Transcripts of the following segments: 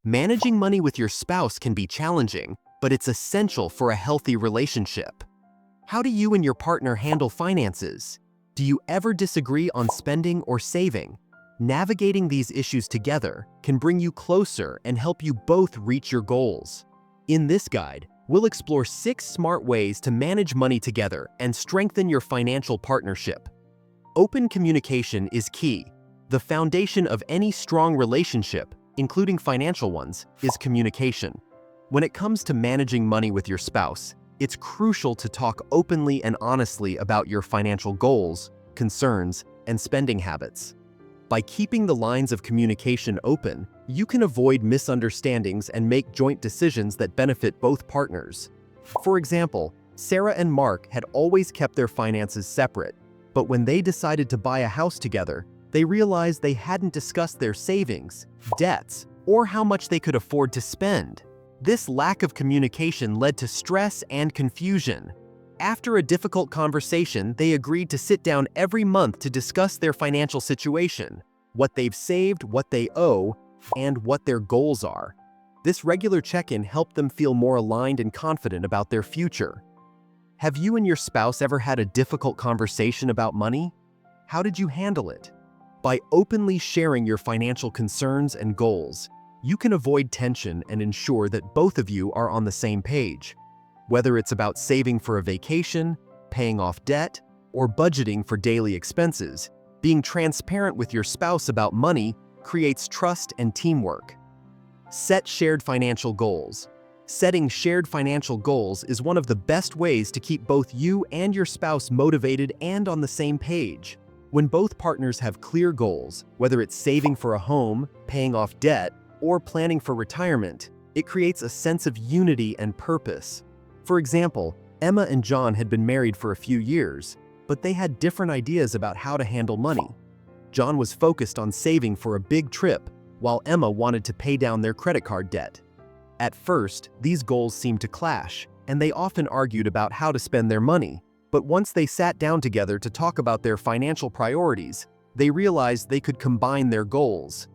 Managing money with your spouse can be challenging, but it's essential for a healthy relationship. How do you and your partner handle finances? Do you ever disagree on spending or saving? Navigating these issues together can bring you closer and help you both reach your goals. In this guide, we'll explore 6 smart ways to manage money together and strengthen your financial partnership. Open communication is key. The foundation of any strong relationship, including financial ones, is communication. When it comes to managing money with your spouse, it's crucial to talk openly and honestly about your financial goals, concerns, and spending habits. By keeping the lines of communication open, you can avoid misunderstandings and make joint decisions that benefit both partners. For example, Sarah and Mark had always kept their finances separate, but when they decided to buy a house together, they realized they hadn't discussed their savings, debts, or how much they could afford to spend. This lack of communication led to stress and confusion. After a difficult conversation, they agreed to sit down every month to discuss their financial situation, what they've saved, what they owe, and what their goals are. This regular check-in helped them feel more aligned and confident about their future. Have you and your spouse ever had a difficult conversation about money? How did you handle it? By openly sharing your financial concerns and goals, you can avoid tension and ensure that both of you are on the same page. Whether it's about saving for a vacation, paying off debt, or budgeting for daily expenses, being transparent with your spouse about money creates trust and teamwork. Set shared financial goals. Setting shared financial goals is one of the best ways to keep both you and your spouse motivated and on the same page. When both partners have clear goals, whether it's saving for a home, paying off debt, or planning for retirement, it creates a sense of unity and purpose. For example, Emma and John had been married for a few years, but they had different ideas about how to handle money. John was focused on saving for a big trip, while Emma wanted to pay down their credit card debt. At first, these goals seemed to clash, and they often argued about how to spend their money. But once they sat down together to talk about their financial priorities, they realized they could combine their goals.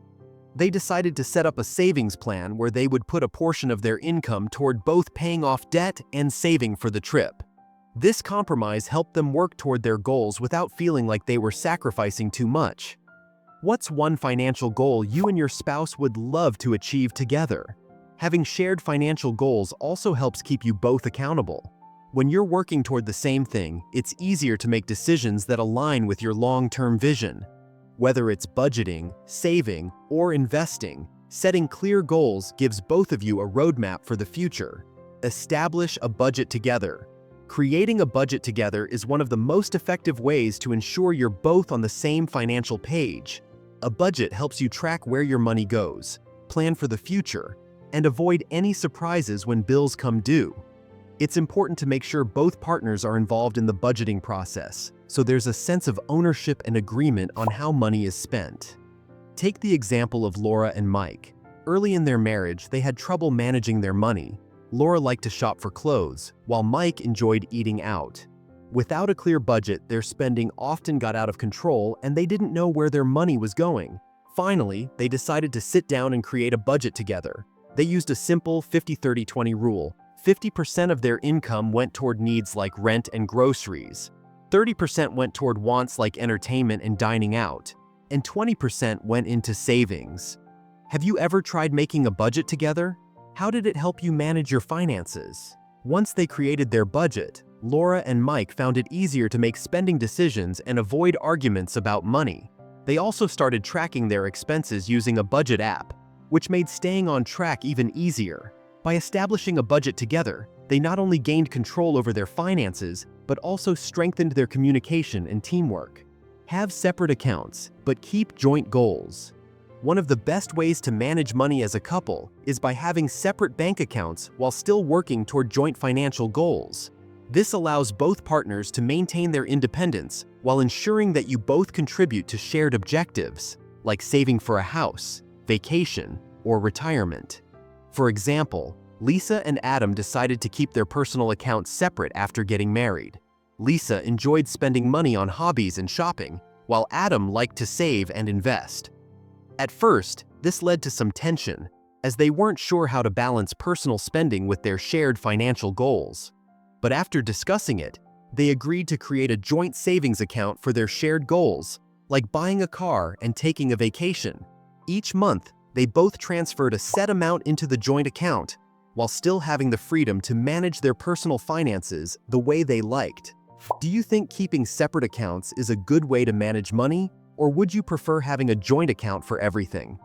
They decided to set up a savings plan where they would put a portion of their income toward both paying off debt and saving for the trip. This compromise helped them work toward their goals without feeling like they were sacrificing too much. What's one financial goal you and your spouse would love to achieve together? Having shared financial goals also helps keep you both accountable. When you're working toward the same thing, it's easier to make decisions that align with your long-term vision. Whether it's budgeting, saving, or investing, setting clear goals gives both of you a roadmap for the future. Establish a budget together. Creating a budget together is one of the most effective ways to ensure you're both on the same financial page. A budget helps you track where your money goes, plan for the future, and avoid any surprises when bills come due. It's important to make sure both partners are involved in the budgeting process, so there's a sense of ownership and agreement on how money is spent. Take the example of Laura and Mike. Early in their marriage, they had trouble managing their money. Laura liked to shop for clothes, while Mike enjoyed eating out. Without a clear budget, their spending often got out of control and they didn't know where their money was going. Finally, they decided to sit down and create a budget together. They used a simple 50-30-20 rule. 50% of their income went toward needs like rent and groceries, 30% went toward wants like entertainment and dining out, and 20% went into savings. Have you ever tried making a budget together? How did it help you manage your finances? Once they created their budget, Laura and Mike found it easier to make spending decisions and avoid arguments about money. They also started tracking their expenses using a budget app, which made staying on track even easier. By establishing a budget together, they not only gained control over their finances, but also strengthened their communication and teamwork. Have separate accounts, but keep joint goals. One of the best ways to manage money as a couple is by having separate bank accounts while still working toward joint financial goals. This allows both partners to maintain their independence while ensuring that you both contribute to shared objectives, like saving for a house, vacation, or retirement. For example, Lisa and Adam decided to keep their personal accounts separate after getting married. Lisa enjoyed spending money on hobbies and shopping, while Adam liked to save and invest. At first, this led to some tension, as they weren't sure how to balance personal spending with their shared financial goals. But after discussing it, they agreed to create a joint savings account for their shared goals, like buying a car and taking a vacation. Each month, they both transferred a set amount into the joint account, while still having the freedom to manage their personal finances the way they liked. Do you think keeping separate accounts is a good way to manage money, or would you prefer having a joint account for everything?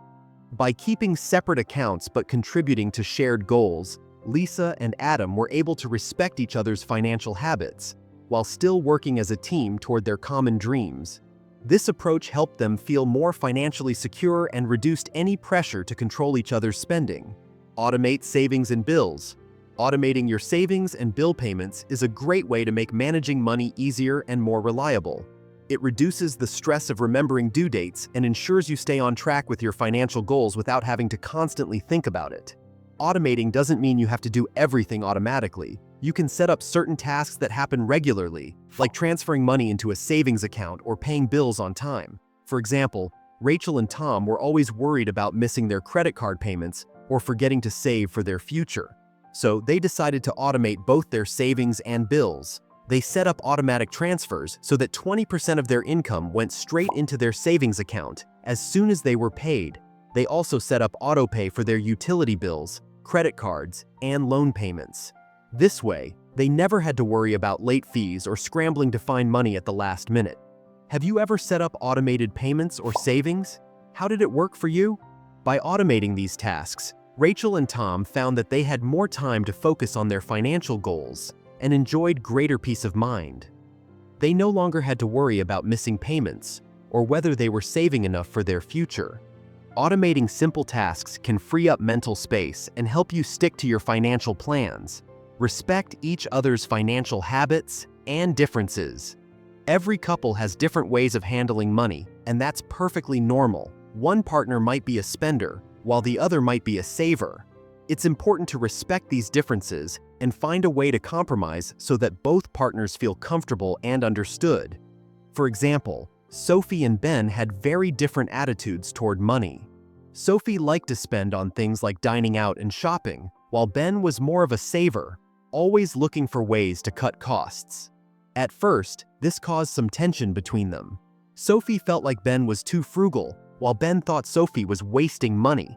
By keeping separate accounts but contributing to shared goals, Lisa and Adam were able to respect each other's financial habits, while still working as a team toward their common dreams. This approach helped them feel more financially secure and reduced any pressure to control each other's spending. Automate savings and bills. Automating your savings and bill payments is a great way to make managing money easier and more reliable. It reduces the stress of remembering due dates and ensures you stay on track with your financial goals without having to constantly think about it. Automating doesn't mean you have to do everything automatically. You can set up certain tasks that happen regularly, like transferring money into a savings account or paying bills on time. For example, Rachel and Tom were always worried about missing their credit card payments or forgetting to save for their future. So they decided to automate both their savings and bills. They set up automatic transfers so that 20% of their income went straight into their savings account as soon as they were paid. They also set up autopay for their utility bills, credit cards, and loan payments. This way, they never had to worry about late fees or scrambling to find money at the last minute. Have you ever set up automated payments or savings? How did it work for you? By automating these tasks, Rachel and Tom found that they had more time to focus on their financial goals and enjoyed greater peace of mind. They no longer had to worry about missing payments or whether they were saving enough for their future. Automating simple tasks can free up mental space and help you stick to your financial plans. Respect each other's financial habits and differences. Every couple has different ways of handling money, and that's perfectly normal. One partner might be a spender, while the other might be a saver. It's important to respect these differences and find a way to compromise so that both partners feel comfortable and understood. For example, Sophie and Ben had very different attitudes toward money. Sophie liked to spend on things like dining out and shopping, while Ben was more of a saver, always looking for ways to cut costs. At first, this caused some tension between them. Sophie felt like Ben was too frugal, while Ben thought Sophie was wasting money.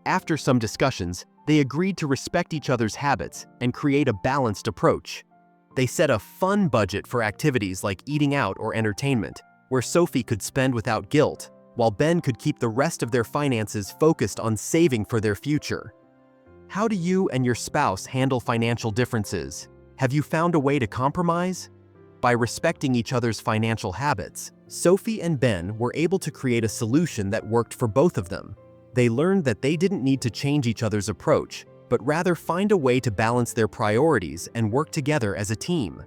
After some discussions, they agreed to respect each other's habits and create a balanced approach. They set a fun budget for activities like eating out or entertainment, where Sophie could spend without guilt, while Ben could keep the rest of their finances focused on saving for their future. How do you and your spouse handle financial differences? Have you found a way to compromise? By respecting each other's financial habits, Sophie and Ben were able to create a solution that worked for both of them. They learned that they didn't need to change each other's approach, but rather find a way to balance their priorities and work together as a team.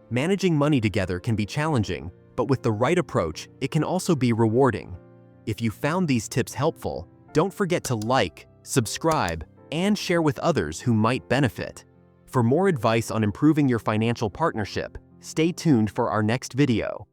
Managing money together can be challenging, but with the right approach, it can also be rewarding. If you found these tips helpful, don't forget to like, subscribe, and share with others who might benefit. For more advice on improving your financial partnership, stay tuned for our next video.